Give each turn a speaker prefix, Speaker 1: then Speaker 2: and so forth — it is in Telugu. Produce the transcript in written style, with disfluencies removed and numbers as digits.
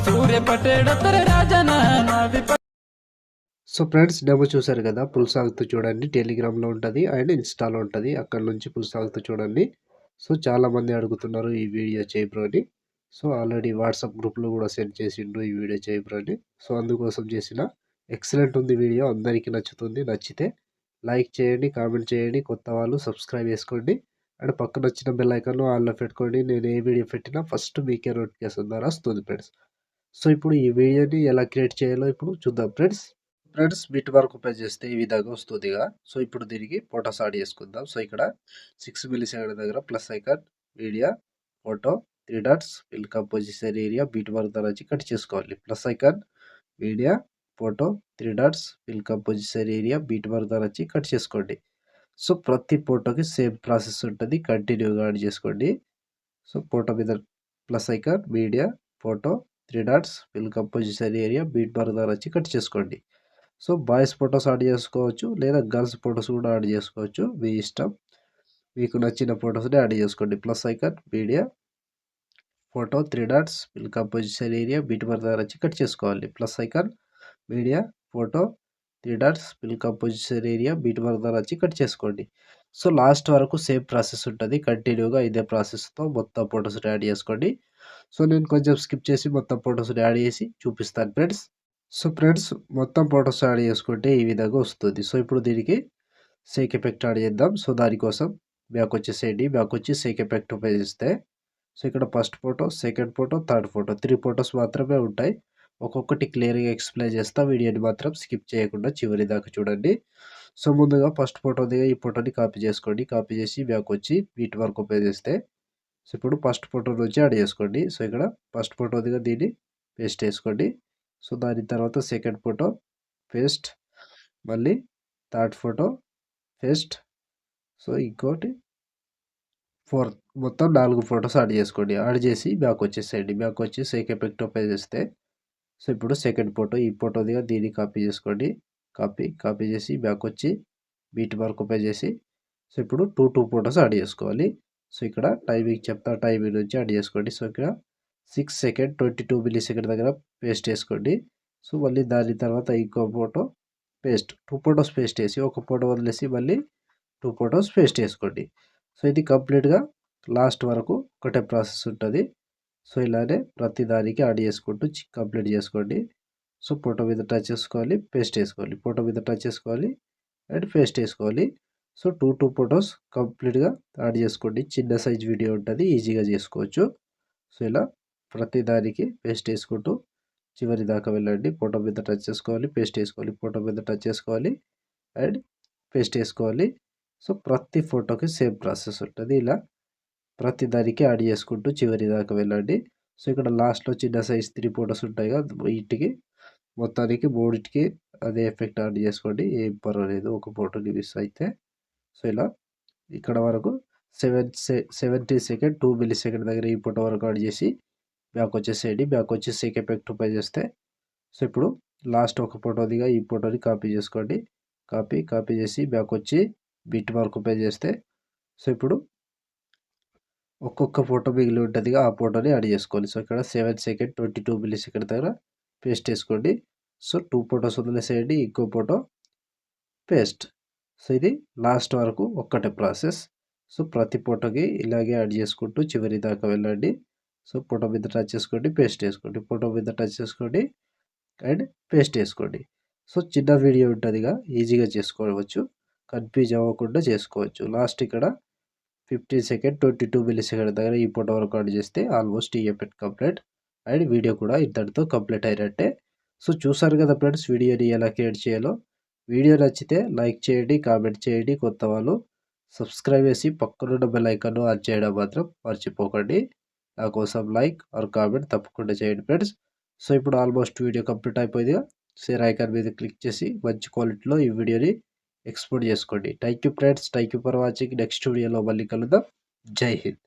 Speaker 1: సూర్య పట్టేడతర రాజన
Speaker 2: సో ఫ్రెండ్స్ డెమో చూసారు కదా, ఫుల్ సాగుతూ చూడండి. టెలిగ్రామ్లో ఉంటుంది అండ్ ఇన్స్టాలో ఉంటుంది. అక్కడ నుంచి ఫుల్ సాగుతూ చూడండి. సో చాలామంది అడుగుతున్నారు ఈ వీడియో చేయి బ్రో అని. సో ఆల్రెడీ వాట్సాప్ గ్రూప్లో కూడా సెండ్ చేసిండు ఈ వీడియో చేయి బ్రో అని. సో అందుకోసం చేసిన ఎక్సలెంట్ ఉంది వీడియో, అందరికీ నచ్చుతుంది. నచ్చితే లైక్ చేయండి, కామెంట్ చేయండి, కొత్త వాళ్ళు సబ్స్క్రైబ్ చేసుకోండి అండ్ పక్కన వచ్చిన బెల్ ఐకాన్ ఆన్లో పెట్టుకోండి. నేను ఏ వీడియో పెట్టినా ఫస్ట్ మీకే నోటిఫికేషన్ ద్వారా వస్తుంది ఫ్రెండ్స్. సో ఇప్పుడు ఈ వీడియోని ఎలా క్రియేట్ చేయాలో ఇప్పుడు చూద్దాం ఫ్రెండ్స్. బిట్ వరకు ఓపెన్ చేస్తే ఈ విధంగా వస్తుందిగా. సో ఇప్పుడు దీనికి ఫోటోస్ యాడ్ చేసుకుందాం. సో ఇక్కడ 6 మిల్లీ సెకండ్ దగ్గర plus icon, media, photo, 3 dots, fill composition area, beat వరకు నుంచి కట్ చేసుకోవాలి. Plus icon, media, photo, 3 dots, fill composition area, beat వరకు నుంచి కట్ చేసుకోండి. సో ప్రతి ఫోటోకి సేమ్ ప్రాసెస్ ఉంటుంది, కంటిన్యూగా యాడ్ చేసుకోండి. సో ఫోటో మీద plus icon, media, photo, 3 dots, fill composition area, beat వరకు నుంచి కట్ చేసుకోండి. సో బాయ్స్ ఫొటోస్ యాడ్ చేసుకోవచ్చు, లేదా గర్ల్స్ ఫొటోస్ కూడా యాడ్ చేసుకోవచ్చు, మీ ఇష్టం. మీకు నచ్చిన ఫొటోస్ని యాడ్ చేసుకోండి. Plus icon, media, photo, 3 dots, fill composition area, beat వరకు వచ్చి కట్ చేసుకోవాలి. Plus icon, media, photo, 3 dots, fill composition area, beat వరకు వచ్చి కట్ చేసుకోండి. సో లాస్ట్ వరకు సేమ్ ప్రాసెస్ ఉంటుంది, కంటిన్యూగా ఇదే ప్రాసెస్తో మొత్తం ఫొటోస్ని యాడ్ చేసుకోండి. సో నేను కొంచెం స్కిప్ చేసి మొత్తం ఫొటోస్ని యాడ్ చేసి చూపిస్తాను ఫ్రెండ్స్. సో ఫ్రెండ్స్ మొత్తం ఫొటోస్ యాడ్ చేసుకుంటే ఈ విధంగా వస్తుంది. సో ఇప్పుడు దీనికి సేక్ ఎఫెక్ట్ యాడ్ చేద్దాం. సో దానికోసం బ్యాక్ వచ్చేసేయండి. బ్యాక్ వచ్చి సేక్ ఎఫెక్ట్ ఉపయోగిస్తే సో ఇక్కడ first photo, second photo, third photo, 3 photos మాత్రమే ఉంటాయి. ఒక్కొక్కటి క్లియర్గా ఎక్స్ప్లెయిన్ చేస్తా, వీడియోని మాత్రం స్కిప్ చేయకుండా చివరి దాకా చూడండి. సో ముందుగా ఫస్ట్ ఫోటో దిగా ఈ ఫోటోని కాపీ చేసుకోండి. కాపీ చేసి బ్యాక్ వచ్చి బీట్ వరకు ఉపయోగిస్తే సో ఇప్పుడు ఫస్ట్ ఫోటో నుంచి యాడ్ చేసుకోండి. సో ఇక్కడ ఫస్ట్ ఫోటో దిగా దీన్ని పేస్ట్ చేసుకోండి. సో దాని తర్వాత సెకండ్ ఫోటో పేస్ట్, మళ్ళీ థర్డ్ ఫోటో పేస్ట్, సో ఇంకోటి ఫోర్త్, మొత్తం 4 ఫొటోస్ యాడ్ చేసుకోండి. యాడ్ చేసి బ్యాక్ వచ్చేసేయండి. బ్యాక్ వచ్చి సేక్ ఎఫెక్ట్ ఓపెన్ చేస్తే సో ఇప్పుడు సెకండ్ ఫోటో, ఈ ఫోటో దిగా దీన్ని కాపీ చేసుకోండి. కాపీ చేసి బ్యాక్ వచ్చి బీట్ మార్క్ ఓపెన్ చేసి సో ఇప్పుడు టూ ఫొటోస్ యాడ్ చేసుకోవాలి. సో ఇక్కడ టైమింగ్ చెప్తా, టైమింగ్ నుంచి యాడ్ చేసుకోండి. సో ఇక్కడ 6 సెకండ్ 22 మిల్లీ సెకండ్ దగ్గర పేస్ట్ చేసుకోండి. సో మళ్ళీ దాని తర్వాత ఇంకో ఫోటో పేస్ట్, 2 ఫొటోస్ పేస్ట్ చేసి ఒక ఫోటో వదిలేసి మళ్ళీ 2 ఫొటోస్ పేస్ట్ చేసుకోండి. సో ఇది కంప్లీట్గా లాస్ట్ వరకు ఒకటే ప్రాసెస్ ఉంటుంది. సో ఇలానే ప్రతి దానికి యాడ్ చేసుకుంటూ కంప్లీట్ చేసుకోండి. సో ఫోటో మీద టచ్ చేసుకోవాలి, పేస్ట్ వేసుకోవాలి, ఫోటో మీద టచ్ చేసుకోవాలి అండ్ పేస్ట్ వేసుకోవాలి. సో టూ ఫొటోస్ కంప్లీట్గా యాడ్ చేసుకోండి. చిన్న సైజ్ వీడియో ఉంటుంది, ఈజీగా చేసుకోవచ్చు. సో ఇలా ప్రతి దానికి పేస్ట్ వేసుకుంటూ చివరి దాకా వెళ్ళండి. ఫోటో మీద టచ్ చేసుకోవాలి, పేస్ట్ వేసుకోవాలి, ఫోటో మీద టచ్ చేసుకోవాలి అండ్ పేస్ట్ వేసుకోవాలి. సో ప్రతి ఫోటోకి సేమ్ ప్రాసెస్ ఉంటుంది. ఇలా ప్రతి దానికి యాడ్ చేసుకుంటూ చివరి దాకా వెళ్ళండి. సో ఇక్కడ లాస్ట్లో చిన్న సైజ్ 3 ఫొటోస్ ఉంటాయి కదా, వీటికి మొత్తానికి మూడింటికి అదే ఎఫెక్ట్ యాడ్ చేసుకోండి. ఏం పర్వాలేదు ఒక ఫోటోని మిస్ అయితే. సో ఇలా ఇక్కడ వరకు 70 సెకండ్ 2 మిల్లీ సెకండ్ దగ్గర ఈ ఫోటో వరకు యాడ్ చేసి బ్యాక్ వచ్చేసేయండి. బ్యాక్ వచ్చి సేక్ ఎఫెక్ట్ ఓపెన్ చేస్తే సో ఇప్పుడు లాస్ట్ ఒక ఫోటో దిగా ఈ ఫోటోని కాపీ చేసుకోండి. కాపీ చేసి బ్యాక్ వచ్చి బిట్ మార్క్ ఓపెన్ చేస్తే సో ఇప్పుడు ఒక్కొక్క ఫోటో మిగిలి ఉంటుందిగా, ఆ ఫోటోని యాడ్ చేసుకోవాలి. సో ఇక్కడ 7 సెకండ్ 22 మిల్లీ సెకండ్ దగ్గర పేస్ట్ చేసుకోండి. సో 2 ఫొటోస్ వదిలేసేయండి, ఇంకో ఫోటో పేస్ట్. సో ఇది లాస్ట్ వరకు ఒక్కటే ప్రాసెస్. సో ప్రతి ఫోటోకి ఇలాగే యాడ్ చేసుకుంటూ చివరి దాకా వెళ్ళండి. సో ఫోటో మీద టచ్ చేసుకోండి, పేస్ట్ వేసుకోండి, ఫోటో మీద టచ్ చేసుకోండి అండ్ పేస్ట్ వేసుకోండి. సో చిన్న వీడియో ఉంటుందిగా, ఈజీగా చేసుకోవచ్చు, కన్ఫ్యూజ్ అవ్వకుండా చేసుకోవచ్చు. లాస్ట్ ఇక్కడ 15 సెకండ్ 22 మిల్లీ సెకండ్ దగ్గర ఈ ఫోటో వరకు యాడ్ చేస్తే ఆల్మోస్ట్ ఈ ఎఫెక్ట్ కంప్లీట్ అండ్ వీడియో కూడా ఇంతటితో కంప్లీట్ అయినట్టే. సో చూసారు కదా ఫ్రెండ్స్ వీడియోని ఎలా క్రియేట్ చేయాలో. వీడియో నచ్చితే లైక్ చేయండి, కామెంట్ చేయండి, కొత్త వాళ్ళు సబ్స్క్రైబ్ చేసి పక్కనున్న బెల్ ఐకాన్ ఆన్ చేయడం మాత్రం మర్చిపోకండి. నా కోసం లైక్ ఆర్ కామెంట్ తప్పకుండా చేయండి ఫ్రెండ్స్. సో ఇప్పుడు ఆల్మోస్ట్ వీడియో కంప్లీట్ అయిపోయిందిగా, షేర్ ఐకాన్ మీద క్లిక్ చేసి మంచి క్వాలిటీలో ఈ వీడియోని ఎక్స్పోర్ట్ చేసుకోండి. Thank you friends, thank you for watching. Next వీడియోలో మళ్ళీ కలుద్దాం. జై హింద్.